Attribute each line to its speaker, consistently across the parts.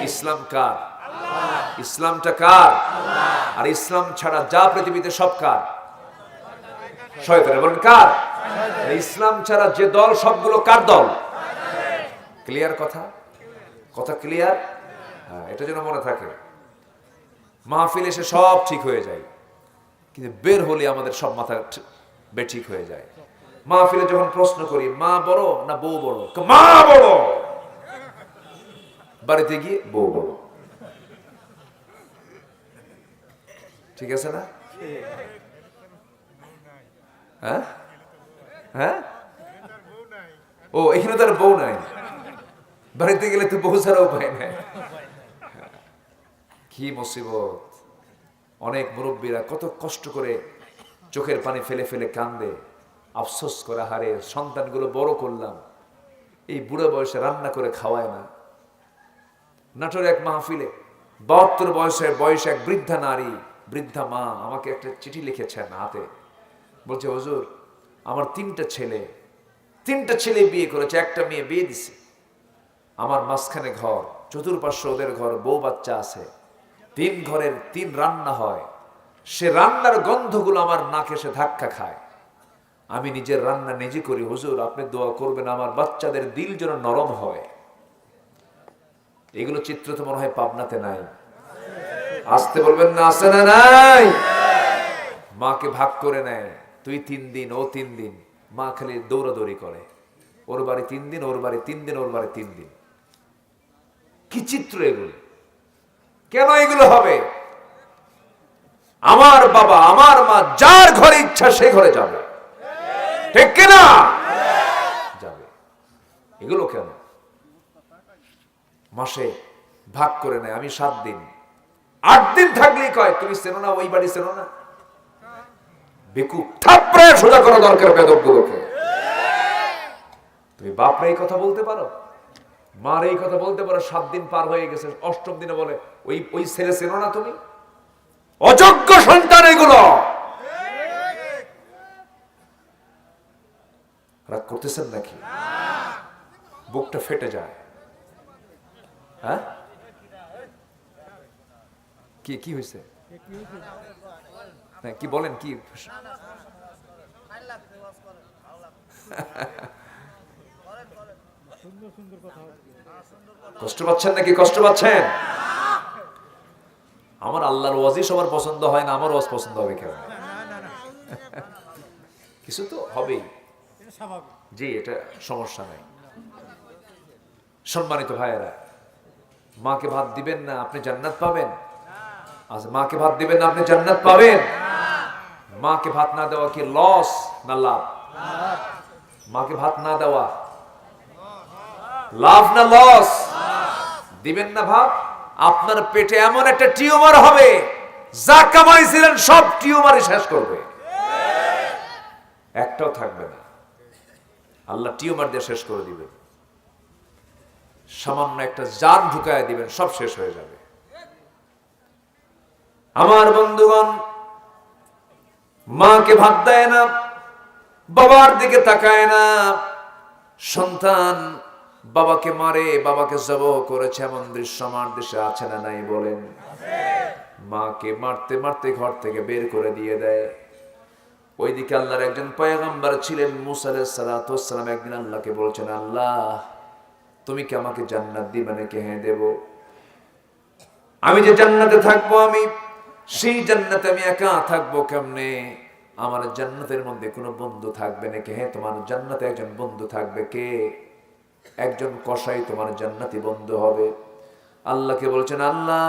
Speaker 1: ইসলাম কার? ইসলামটা কার? আর ইসলাম ছাড়া যা পৃথিবীতে সব কার? শয়তানের। বলেন কার? ইসলাম ছাড়া যে দল সবগুলো কার দল? ক্লিয়ার কথা? কথা ক্লিয়ার? হ্যাঁ, এটা যেন মনে থাকে। মাহফিল এসে সব ঠিক হয়ে যায়, কিন্তু বের হলে আমাদের সব মাথা বেঠিক হয়ে যায়। মাহফিলে যখন প্রশ্ন করি মা বড় না বউ বড়, মা বড়। বাড়িতে গিয়ে বউ বড়। ঠিক আছে না? হ্যাঁ হ্যাঁ, ও এখানে তার বউ নাই, বাড়িতে গেলে তো বউ ছাড়া উপায় নাই। কি মুসিবত! অনেক মুরব্বীরা কত কষ্ট করে চোখের পানি ফেলে ফেলে কান্দে, আফসোস করে, হারে সন্তানগুলো বড় করলাম, এই বুড়ো বয়সে রান্না করে খাওয়ায় না। নাটোরে এক মাহফিলে 72 বয়সে এক বৃদ্ধা নারী, বৃদ্ধা মা আমাকে একটা চিঠি লিখেছেন হাতে। বলছে, হুজুর আমার তিনটা ছেলে বিয়ে করেছে, একটা মেয়ে বিয়ে দিছে। আমার মাঝখানে ঘর, চতুর্পার্শ্বে ওদের ঘর, বউ বাচ্চা আছে। 3 ঘরের 3 রান্না হয়। সে রান্নার গন্ধগুলো আমার নাকে এসে ধাক্কা খায়। আমি নিজের রান্না নিজে করি, হুজুর আপনি দোয়া করবেন আমার বাচ্চাদের দিল যেন নরম হয়। এগুলো চিত্র তো মনে হয় পাবনাতে নাই। আসতে বলবেন না, আছে না নাই? মাকে ভাগ করে নেয়, তুই 3 দিন ও 3 দিন। মা খালি দৌড়াদৌড়ি করে, ওর বাড়ি 3 দিন, ওর বাড়ি 3 দিন, ওর বাড়ি 3 দিন। কি চিত্র এগুলো! কেন এগুলো হবে? আমার বাবা আমার মা যার ঘরে ইচ্ছা সে ঘরে যাবে, ঠিক কিনা? যাবে। এগুলো কেন? মাসে ভাগ করে নেয়, আমি 7 দিন 8 দিন থাকলেই কয় তুমি চেনো না, ওই বাড়ি চেনো না। বেকুব, থাপড়ে সোজা করা দরকার বেদবগুলোকে। তুমি বাপরে এই কথা বলতে পারো, মার এই কথা বলতে পারো? 7 দিন পার হয়ে গেছে, 8ম দিনে বলে ওই ছেলে চেনো না তুমি? অযোগ্য সন্তান এগুলো। রাগ করতেছেন নাকি? বুকটা ফেটে যায়। হ্যাঁ, কি কি হয়েছে? কি বলেন? কি কষ্ট পাচ্ছেন নাকি? কষ্ট পাচ্ছেন? আমার আল্লাহর ওয়াজই সবার পছন্দ হয় না, আমার ওয়াজ পছন্দ হবে কেন? কিছু তো হবেই। জি, এটা সমস্যা নাই। সম্মানিত ভাইয়েরা, মাকে ভাত দিবেন না আপনি জান্নাত পাবেন? আচ্ছা, মাকে ভাত দিবেন না আপনি জান্নাত পাবেন? মাকে ভাত না দেওয়া কি লস না লাভ? মাকে ভাত না দেওয়া লাভ না লস? দিবেন না ভাত, আপনার পেটে এমন একটা টিউমার হবে, যা কামাইছিলেন সব টিউমারই শেষ করবে, একটাও থাকবে না। আল্লাহ টিউমার দিয়ে শেষ করে দিবেন। সামান্য একটা জান ঢুকায় দিবেন, সব শেষ হয়ে যাবে। আমার বন্ধুগণ, মাকে ভাত দেয় না, বাবার দিকে তাকায় না। সন্তান বাবাকে মারে, বাবাকে জবাহ করেছে, এমন দৃশ্য আমার দেশে আছে না নাই বলেন? মাকে মারতে মারতে ঘর থেকে বের করে দিয়ে দেয়। ওইদিকে আল্লাহর একজন পয়গম্বর ছিলেন, মুসা আলাইহিস সালাতু ওয়াস সালাম। একদিন আল্লাহকে বলছেন, আল্লাহ তুমি কি আমাকে জান্নাত দিবে নাকি? হ্যাঁ দেব। আমি যে জান্নাতে থাকবো, আমি সেই জান্নাতে আমি একা থাকবো কেমনে? আমার জান্নাতের মধ্যে কোনো বন্ধু থাকবে নাকি? হ্যাঁ তোমার জান্নাতে একজন বন্ধু থাকবে। কে? একজন কসাই তোমার জান্নাতি বন্ধু হবে। আল্লাহকে বলছেন, আল্লাহ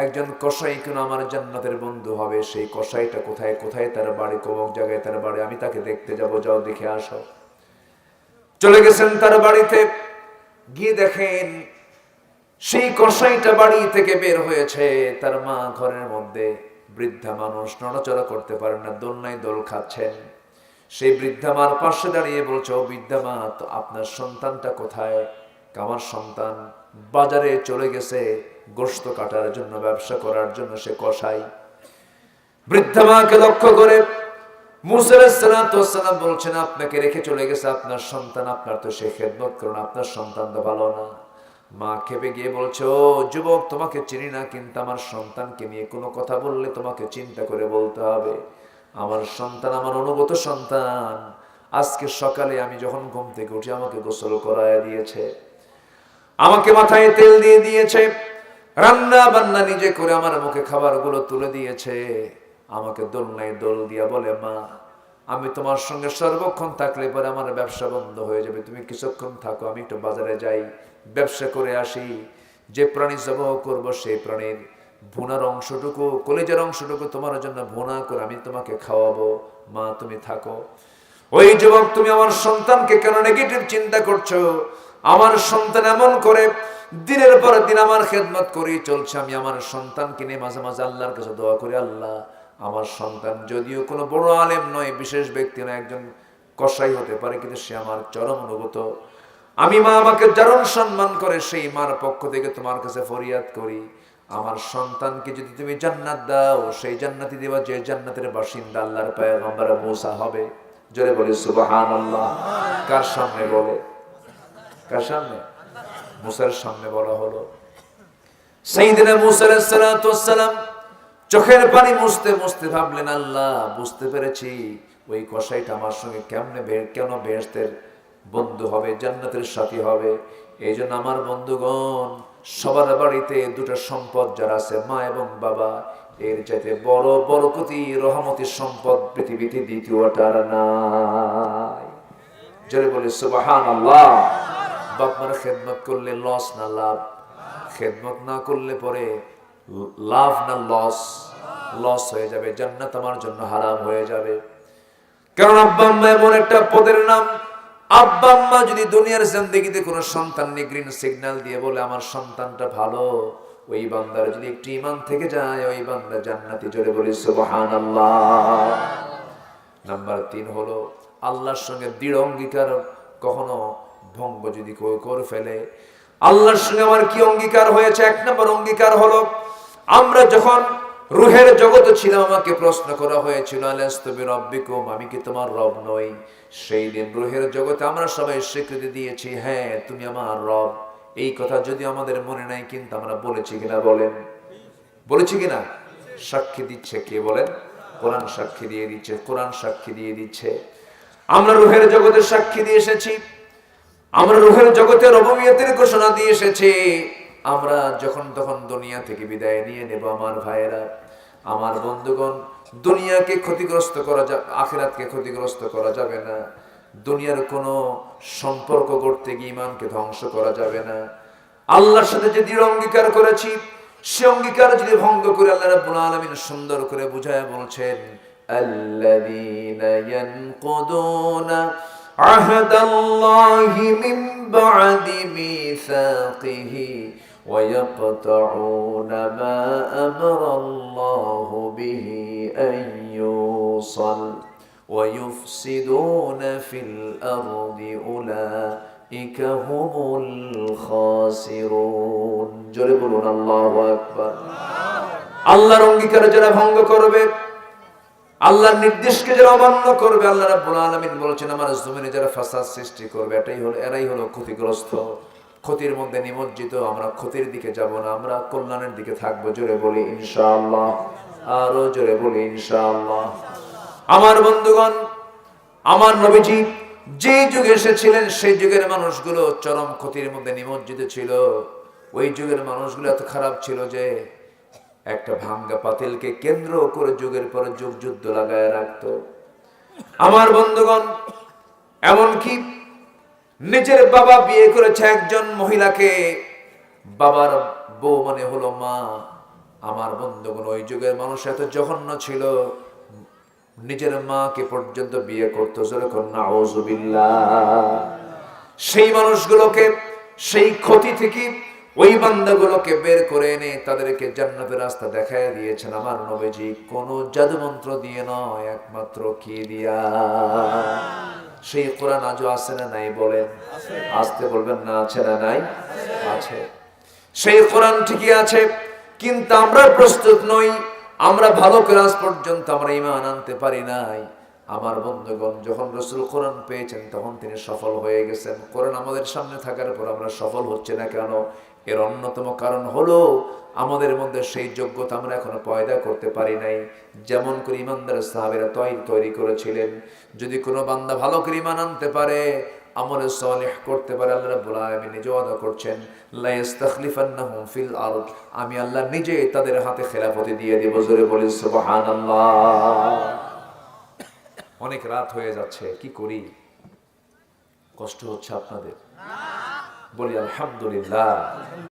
Speaker 1: একজন কসাই কেন আমার জান্নাতের বন্ধু হবে? সেই কসাইটা কোথায়? কোথায় তার বাড়ি? কোন জায়গায় তার বাড়ি? আমি তাকে দেখতে যাব, যাও দেখে আসো। চলে গেছেন তার বাড়িতে, গিয়ে দেখেন সেই কসাইটা বাড়ি থেকে বের হয়েছে। তার মা ঘরের মধ্যে, বৃদ্ধা মানুষ, নড়াচড়া করতে পারেন না, দোলনায় দোল খাচ্ছেন। সেই বৃদ্ধা মার পাশে দাঁড়িয়ে বলছে, ও বৃদ্ধা মা, তো আপনার সন্তানটা কোথায়? আমার সন্তান বাজারে চলে গেছে গোশত কাটার জন্য, ব্যবসা করার জন্য, সে কসাই। বৃদ্ধা মাকে লক্ষ্য করে মুসা আলাইহিস সালাম বলছেন, আপনাকে রেখে চলে গেছে আপনার সন্তান, আপনার তো সে খেদমত করুন, আপনার সন্তান তো ভালো না। মা খেপে গিয়ে বলছে, ও যুবক, তোমাকে চিনি না, কিন্তু আমার সন্তানকে নিয়ে কোনো কথা বললে তোমাকে চিন্তা করে বলতে হবে। আমার সন্তান আমার অনুগত সন্তান। আজকে সকালে আমি যখন ঘুম থেকে উঠি আমাকে গোসল করায় দিয়েছে, আমাকে মাথায় তেল দিয়ে দিয়েছে, রান্না বান্না নিজে করে আমার মুখে খাবারগুলো তুলে দিয়েছে। আমাকে দোলনায় দোল দিয়া বলে, মা আমি তোমার সঙ্গে সর্বক্ষণ থাকলে পরে আমার ব্যবসা বন্ধ হয়ে যাবে, তুমি কিছুক্ষণ থাকো, আমি একটু বাজারে যাই, ব্যবসা করে আসি। যে প্রাণী জবাহ করবো সেই প্রাণীর ভুনার অংশটুকু, কলিজার অংশটুকু তোমার জন্য ভুনা করে আমি তোমাকে খাওয়াবো, মা তুমি থাকো। ওই যুবক, তুমি আমার সন্তানকে কেন নেগেটিভ চিন্তা করছো? আমার সন্তান এমন করে দিনের পর দিন আমার খেদমত করেই চলছে। আমি আমার সন্তানকে নিয়ে মাঝে মাঝে আল্লাহর কাছে দোয়া করি, আল্লাহ আমার সন্তান যদিও কোনো বড় আলেম নয়, বিশেষ ব্যক্তি নয়, একজন কসাই হতে পারে, কিন্তু সে আমার চরম অনুগত। আমি মা আমাকে যারণ সম্মান করে, সেই মার পক্ষ থেকে তোমার কাছে ফরিয়াদ করি, আমার সন্তানকে যদি তুমি জান্নাত দাও, সেই জান্নাতি দেওয়া যে জান্নাতের বাসিন্দা আল্লাহর পয়গম্বর মুসা হবে। জোরে বলি সুবহানাল্লাহ। কার সামনে বলে? কার সামনে? মুসার সামনে বলা হলো। সাইয়েদনা মুসা আলাইহিস সালাতু ওয়াস সালাম চোখের পানি মুছতে মুছতে ভাবলেন, আল্লাহ বুঝতে পেরেছি ওই কসাইটা আমার সঙ্গে কেন বেহেশতের বন্ধু হবে, জান্নাতের সাথী হবে। এই জন্য আমার বন্ধুগণ, সবার বাড়িতে দুটো সম্পদ যারা আছে, মা এবং বাবা, এর চাইতে বড় বরকতি রহমতি সম্পদ পৃথিবীতে দ্বিতীয়টা আর নাই। জোরে বলি সুবহানাল্লাহ। বাপ মার খেদমত করলে লস না লাভ? খেদমত না করলে পরে লাভ না লস? লস হয়ে যাবে, জান্নাত আমার জন্য হারাম হয়ে যাবে। কারণ আব্বা আম্মা এমন একটা পদের নাম, আব্বা আম্মা যদি দুনিয়ার জিন্দেগিতে কোনো সন্তান নিয়ে গ্রিন সিগন্যাল দিয়ে বলে আমার সন্তানটা ভালো, ওই বান্দার যদি একটু ঈমান থেকে যায়, ওই বান্দা জান্নাতি। জোরে বলি সুবহানাল্লাহ। নাম্বার 3 হলো আল্লাহর সঙ্গে দৃঢ় অঙ্গীকার কখনো ভঙ্গ যদি কেউ করে ফেলে। আল্লাহর সঙ্গে আমার কি অঙ্গীকার হয়েছে? 1 নম্বর অঙ্গীকার হলো, আমরা যখন রূহের জগতে ছিলাম আমাকে প্রশ্ন করা হয়েছিল, আলাস্তু বিরাব্বিকুম, আমি কি তোমার রব নই? সেই দিন রূহের জগতে আমরা সবাই স্বীকৃতি দিয়েছি, হ্যাঁ তুমি আমার রব। এই কথা যদি আমাদের মনে নাই, কিন্তু আমরা বলেছি কিনা বলেন? বলেছি কিনা? সাক্ষী দিচ্ছে কে বলেন? কোরআন সাক্ষী দিয়ে দিচ্ছে, কোরআন সাক্ষী দিয়ে দিচ্ছে। আমরা রূহের জগতে সাক্ষী দিয়ে এসেছি, আমরা রূহের জগতের রুবুবিয়তের ঘোষণা দিয়ে এসেছি। আমরা যখন তখন দুনিয়া থেকে বিদায় নিয়ে নেব। আমার ভাইয়েরা, আমার বন্ধুগণ, দুনিয়াকে ক্ষতিগ্রস্ত করা যাবে, আখিরাতকে ক্ষতিগ্রস্ত করা যাবে না। দুনিয়ার কোনো সম্পর্ক করতে গিয়ে ঈমানকে ধ্বংস করা যাবে না। আল্লাহর সাথে যে দৃঢ় অঙ্গীকার করেছি, সে অঙ্গীকার যদি ভঙ্গ করে, আল্লাহ রাব্বুল আলামিন সুন্দর করে বুঝায় বলছেন, আল্লাযীনা ইয়ানকুদুনা আহদাল্লাহি মিন বা'দি মিসাকিহি ওয়া ইয়াকতাউনা মা আমারাল্লাহু বিহি আন ইউসাল ওয়া ইউফসিদুনা ফিল আরদি উলাইকা হুমুল খাসিরুন। জোরে বলুন আল্লাহু আকবার। আল্লাহর অঙ্গীকার যারা ভঙ্গ করবে, আল্লাহর নির্দেশকে যারা অমান্য করবে, আল্লাহ রাব্বুল আলামিন বলেছেন আমার জমিনে যারা ফাসাদ সৃষ্টি করবে, এরাই হলো ক্ষতিগ্রস্ত, ক্ষতির মধ্যে নিমজ্জিত। আমরা ক্ষতির দিকে যাব না, আমরা কল্যাণের দিকে থাকবো। জোরে বলি ইনশাআল্লাহ। আরো জোরে বলি ইনশাআল্লাহ। আমার বন্ধুগণ, আমার নবীজি যে যুগে এসেছিলেন, সেই যুগের মানুষগুলো চরম ক্ষতির মধ্যে নিমজ্জিত ছিল। ওই যুগের মানুষগুলো এত খারাপ ছিল যে একটা ভাঙ্গা পাতিলকে কেন্দ্র করে যুগের পর যুগ যুদ্ধ লাগায় রাখত। আমার বন্ধুগণ, এমনকি নিজের বাবা বিয়ে করেছে একজন মহিলাকে, বাবার বউ মানে হলো মা। আমার বন্ধুগণ, ওই যুগের মানুষ এত জঘন্য ছিল, নিজের মাকে পর্যন্ত বিয়ে করতো। যেরকম নাউযুবিল্লাহ। সেই মানুষগুলোকে, সেই ক্ষতি থেকে ওই বান্দাগুলোকে বের করে এনে তাদেরকে জান্নাতের রাস্তা দেখায় দিয়েছেন আমার নবীজি। কোন জাদু মন্ত্র দিয়ে নয়, একমাত্র কি দিয়া? সেই কোরআন আজও আছে না নাই বলেন? আসতে বলবেন না, আছে না নাই? আছে। সেই কোরআন ঠিকই আছে, কিন্তু আমরা প্রস্তুত নই। আমরা ভালো ক্লাস পর্যন্ত আমরা ঈমান আনতে পারি নাই। আমার বন্ধুগণ, যখন রাসূল কোরআন পেয়েছেন তখন তিনি সফল হয়ে গেছেন। কোরআন আমাদের সামনে থাকার পর আমরা সফল হচ্ছে না কেন? এর অন্যতম কারণ হলো আমাদের মধ্যে সেই যোগ্যতা আমরা এখনো পয়দা করতে পারি নাই। যেমন করে ইমানদার সাহাবীরা তৈরি করেছিলেন। যদি কোনো বান্দা ভালো করে ঈমান আনতে পারে, আমলে সালেহ করতে পারে, আল্লাহ রাব্বুল আলামিন নিজে ওয়াদা করছেন, লা ইস্তাখলিফান্নাহুম ফিল আরদ, আমি আল্লাহ নিজে তাদের হাতে খেলাফতি দিয়ে দেব। জোরে বলি সুবহানাল্লাহ। অনেক রাত হয়ে যাচ্ছে, কি করি? কষ্ট হচ্ছে আপনাদের? বলি আলহামদুলিল্লাহ।